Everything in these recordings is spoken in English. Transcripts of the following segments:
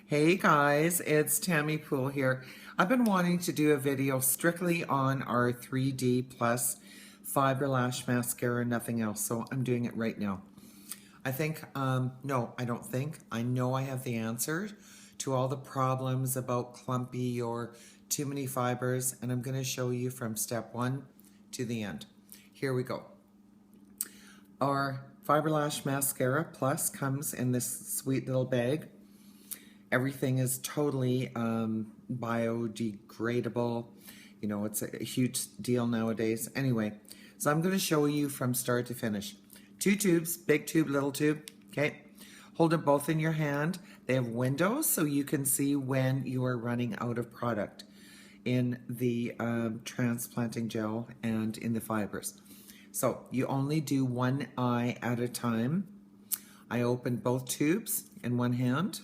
Hey guys, it's Tammy Poole here. I've been wanting to do a video strictly on our 3D Plus Fiber Lash Mascara, nothing else, so I'm doing it right now. No, I don't think. I know I have the answer to all the problems about clumpy or too many fibers, and I'm going to show you from step 1 to the end. Here we go. Our Fiber Lash Mascara Plus comes in this sweet little bag. Everything is totally biodegradable. You know, it's a huge deal nowadays. Anyway, so I'm going to show you from start to finish. 2 tubes, big tube, little tube, okay? Hold it both in your hand. They have windows so you can see when you are running out of product in the transplanting gel and in the fibers. So you only do one eye at a time. I opened both tubes in one hand.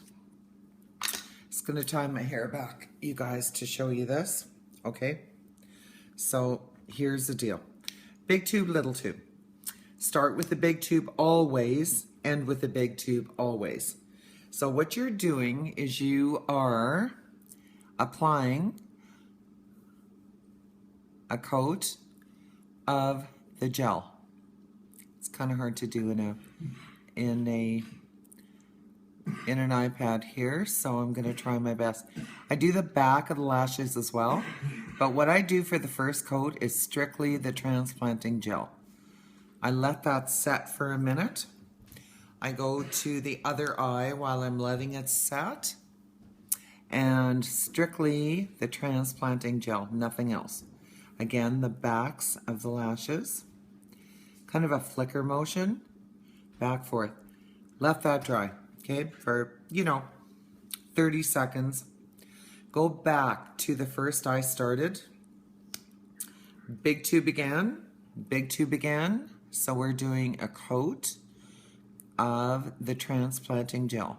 Just going to tie my hair back, you guys, to show you this. Okay, so here's the deal. Big tube, little tube. Start with the big tube always, end with the big tube always. So what you're doing is you are applying a coat of the gel. It's kind of hard to do in an iPad here, so I'm going to try my best. I do the back of the lashes as well, but what I do for the first coat is strictly the transplanting gel. I let that set for a minute. I go to the other eye while I'm letting it set, and strictly the transplanting gel, nothing else. Again, the backs of the lashes, kind of a flicker motion, back, forth. Let that dry. Okay, for, 30 seconds. Go back to the first eye started. Big tube again, big tube again. So we're doing a coat of the transplanting gel.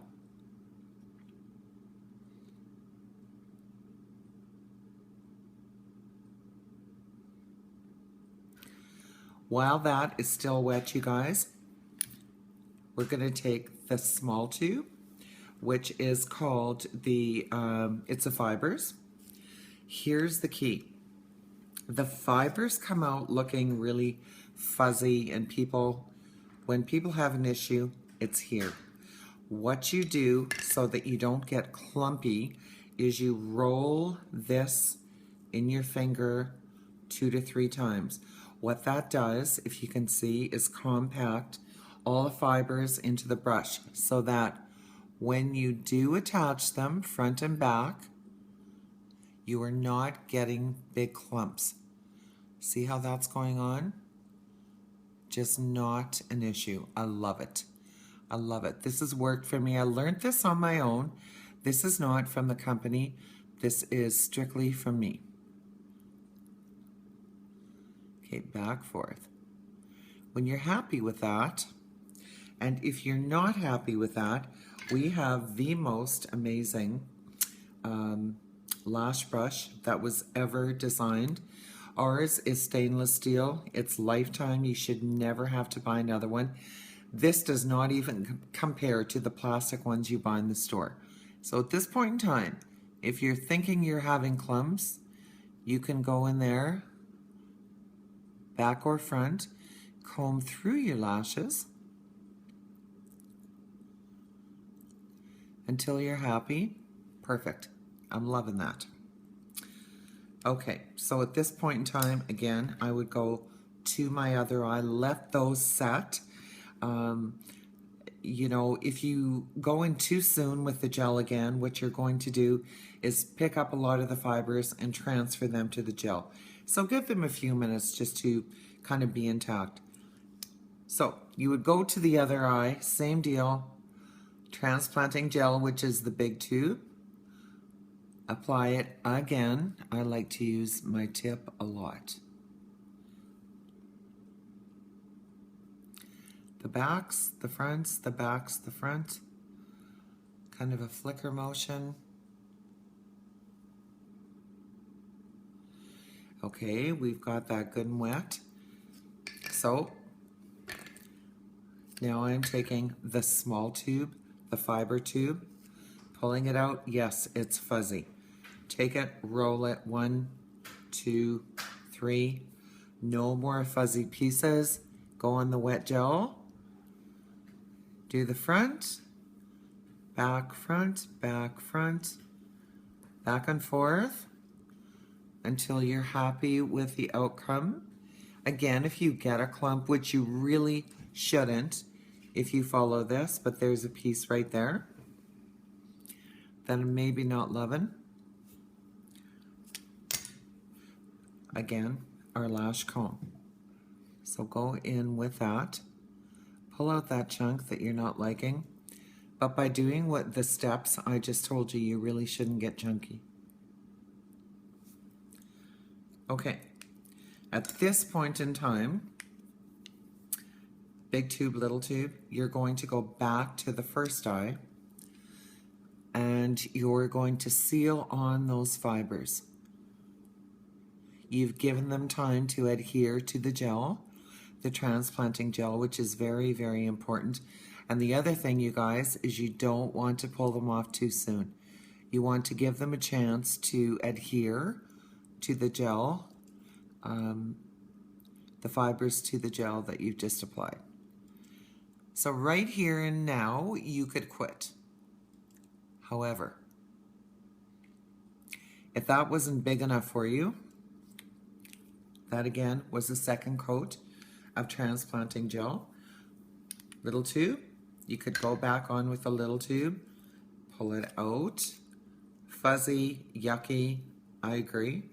While that is still wet, you guys, we're going to take the small tube, which is called the, it's a fibers. Here's the key. The fibers come out looking really fuzzy, and when people have an issue, it's here. What you do so that you don't get clumpy is you roll this in your finger 2 to 3 times. What that does, if you can see, is compact all the fibers into the brush so that when you do attach them front and back, you are not getting big clumps. See how that's going on? Just not an issue. I love it. I love it. This has worked for me. I learned this on my own. This is not from the company. This is strictly from me. Okay, back, forth. When you're happy with that, and if you're not happy with that, we have the most amazing lash brush that was ever designed. Ours is stainless steel. It's lifetime. You should never have to buy another one. This does not even compare to the plastic ones you buy in the store. So at this point in time, if you're thinking you're having clumps, you can go in there, back or front, comb through your lashes until you're happy. Perfect. I'm loving that. Okay, so at this point in time, again, I would go to my other eye, let those set. If you go in too soon with the gel again, what you're going to do is pick up a lot of the fibers and transfer them to the gel. So give them a few minutes just to kind of be intact. So you would go to the other eye, same deal, transplanting gel, which is the big tube. Apply it again. I like to use my tip a lot. The backs, the fronts, the backs, the front. Kind of a flicker motion. Okay, we've got that good and wet. So now I'm taking the small tube, the fiber tube, Pulling it out, yes, it's fuzzy. Take it, roll it, 1, 2, 3. No more fuzzy pieces. Go on the wet gel. Do the front, back, back and forth until you're happy with the outcome. Again, if you get a clump, which you really shouldn't if you follow this, but there's a piece right there that I'm maybe not loving. Again, our lash comb. So go in with that. Pull out that chunk that you're not liking. But by doing what the steps I just told you, you really shouldn't get chunky. Okay, at this point in time, big tube, little tube, you're going to go back to the first eye and you're going to seal on those fibers. You've given them time to adhere to the gel, the transplanting gel, which is very, very important. And the other thing, you guys, is you don't want to pull them off too soon. You want to give them a chance to adhere to the gel, the fibers to the gel that you've just applied. So right here and now, you could quit. However, if that wasn't big enough for you, that again was the second coat of transplanting gel. Little tube, you could go back on with a little tube, pull it out. Fuzzy, yucky, I agree.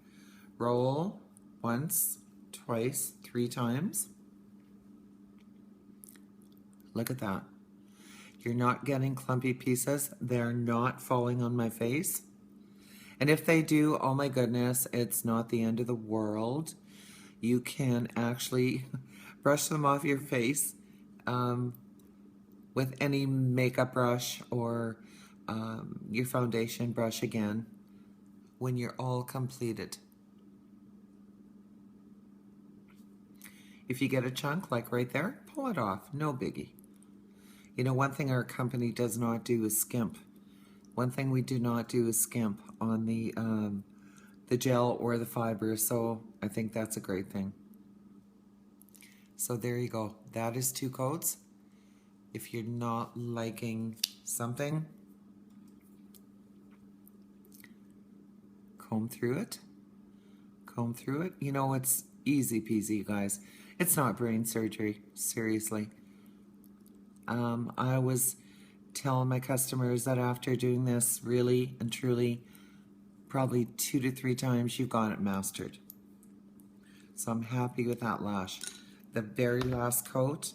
Roll once, twice, 3 times. Look at that. You're not getting clumpy pieces. They're not falling on my face. And if they do, oh my goodness, it's not the end of the world. You can actually brush them off your face with any makeup brush or your foundation brush again when you're all completed. If you get a chunk like right there, pull it off, no biggie. You know, one thing our company does not do is skimp. One thing we do not do is skimp on the gel or the fiber, so I think that's a great thing. So there you go. That is 2 coats. If you're not liking something, comb through it. Comb through it. You know, it's easy peasy, you guys. It's not brain surgery, seriously. I was telling my customers that after doing this really and truly, probably 2 to 3 times, you've got it mastered. So I'm happy with that lash. The very last coat,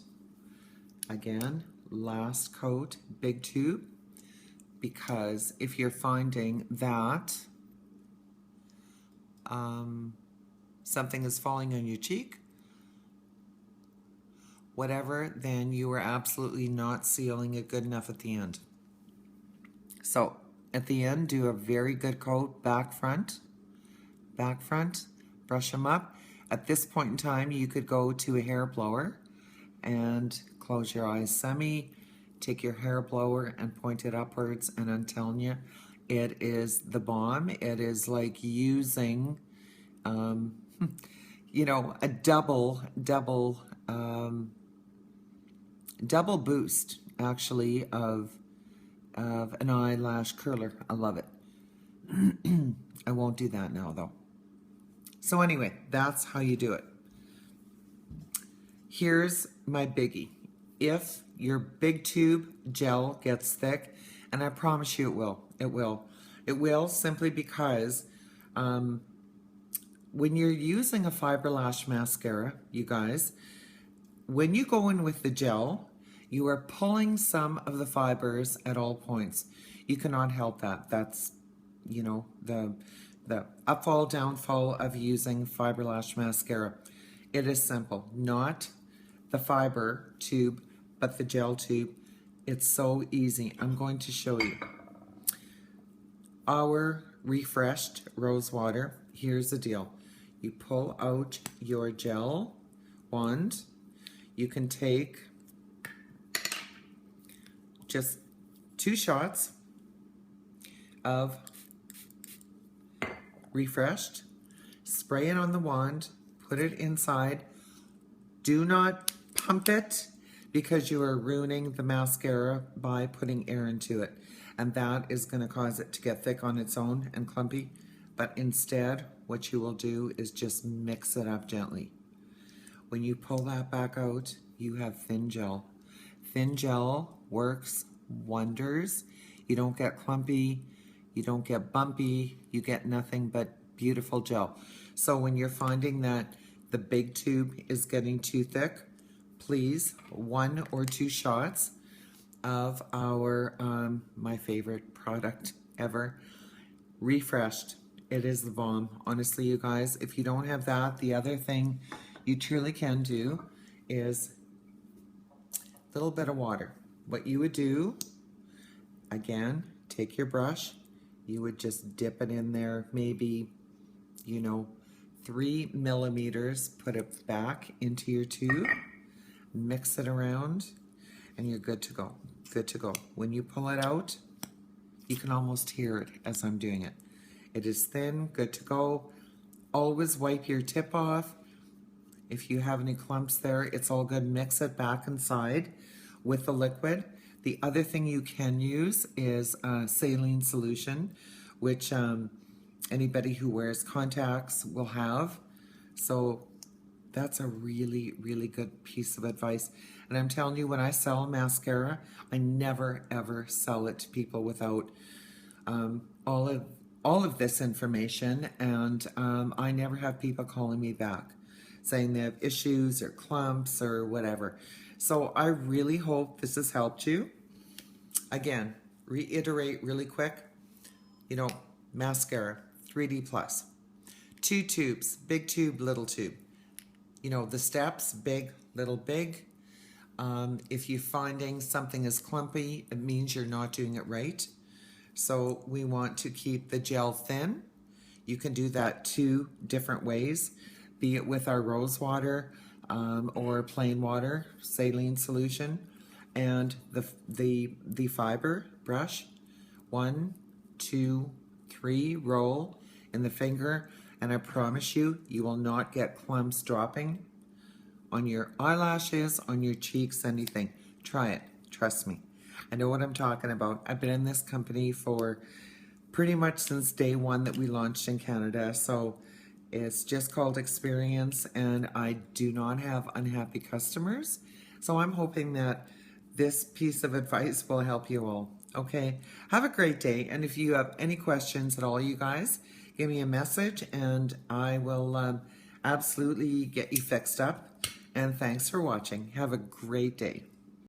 again, last coat, big tube, because if you're finding that something is falling on your cheek, whatever, then you are absolutely not sealing it good enough at the end. So at the end, do a very good coat, back front, brush them up. At this point in time, you could go to a hair blower and close your eyes semi, take your hair blower and point it upwards, and I'm telling you, it is the bomb. It is like using, you know, a double boost, actually, of an eyelash curler. I love it. I won't do that now, though. So anyway, that's how you do it. Here's my biggie. If your big tube gel gets thick, and I promise you it will simply because when you're using a fiber lash mascara, you guys, when you go in with the gel, you are pulling some of the fibers at all points. You cannot help that. That's, you know, the upfall, downfall of using fiber lash mascara. It is simple. Not the fiber tube, but the gel tube. It's so easy. I'm going to show you. Our refreshed rose water. Here's the deal. You pull out your gel wand. You can take just 2 shots of Refreshed. Spray it on the wand, put it inside. Do not pump it because you are ruining the mascara by putting air into it. And that is going to cause it to get thick on its own and clumpy. But instead, what you will do is just mix it up gently. When you pull that back out, you have thin gel. Thin gel works wonders. You don't get clumpy, you don't get bumpy, you get nothing but beautiful gel. So when you're finding that the big tube is getting too thick, please 1 or 2 shots of our my favorite product ever, Refreshed. It is the bomb. Honestly, you guys, if you don't have that, the other thing you truly can do is a little bit of water. What you would do, again, take your brush, you would just dip it in there, maybe, 3 millimeters, put it back into your tube, mix it around, and you're good to go. Good to go. When you pull it out, you can almost hear it as I'm doing it. It is thin, good to go. Always wipe your tip off. If you have any clumps there, it's all good. Mix it back inside with the liquid. The other thing you can use is saline solution, which anybody who wears contacts will have. So that's a really, really good piece of advice. And I'm telling you, when I sell a mascara, I never, ever sell it to people without all of this information. And I never have people calling me back saying they have issues or clumps or whatever. So I really hope this has helped you. Again, reiterate really quick, mascara, 3D Plus. 2 tubes, big tube, little tube. The steps, big, little, big. If you're finding something is clumpy, it means you're not doing it right. So we want to keep the gel thin. You can do that 2 different ways, be it with our rose water or plain water, saline solution, and the fiber brush. 1, 2, 3, roll in the finger, and I promise you, you will not get clumps dropping on your eyelashes, on your cheeks, anything. Try it, trust me. I know what I'm talking about. I've been in this company for pretty much since day 1 that we launched in Canada, so it's just called experience, and I do not have unhappy customers. So I'm hoping that this piece of advice will help you all. Okay, have a great day, and if you have any questions at all, you guys, give me a message and I will absolutely get you fixed up. And thanks for watching. Have a great day.